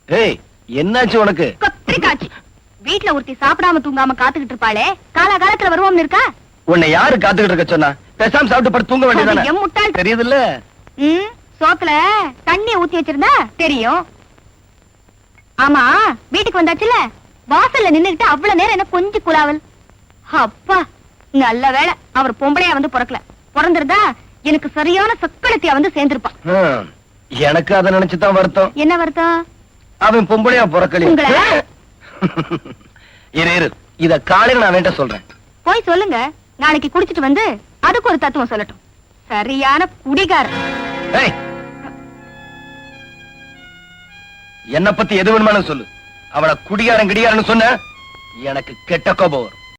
ஏய், என்னாச்சு உனக்கு? கொத்திரிக்காச்சு. வீட்டுல ஒருத்தி சாப்பிடாம தூங்காம காத்துக்கிட்டு இருப்பாளே, காலகாலத்துல வருவோம்னு இருக்கா? உன்னை யாரு காத்துக்கிட்டு இருக்க சொன்னா? பேசாம சாப்பிட்டு படுத்து தூங்க வேண்டியதானே? என் முட்டாள். தெரியுதுல்ல? சோத்துல தண்ணி ஊத்தி வச்சிருந்தா தெரியும். ஆமா, வீட்டுக்கு வந்தாச்சுல, வாசல்ல நின்னுகிட்டு அவ்வளவு நேரம் என்ன கொஞ்சம் குலாவல். அப்பா, நல்ல வேளை அவர் பொம்பளையா வந்து பிறக்கல. பிறந்திருந்தா எனக்கு சரியான சக்களத்தியா வந்து சேர்ந்திருப்பான். எனக்கு அதை நினைச்சுதான் வருத்தம். என்ன வருத்தம்? அவன் பொம்பளையா பிறக்கல. இரு, இத காலையில நான் வேண்ட சொல்றேன். போய் சொல்லுங்க, நாளைக்கு குடிச்சிட்டு வந்து அதுக்கு ஒரு தத்துவம் சொல்லட்டும். சரியான குடிகாரன். என்ன பத்தி எது வேணுமானு சொல்லு. அவளை குடிகாரன் கிடிகாரன்னு சொன்ன எனக்கு கெட்ட கோபம் வரும்.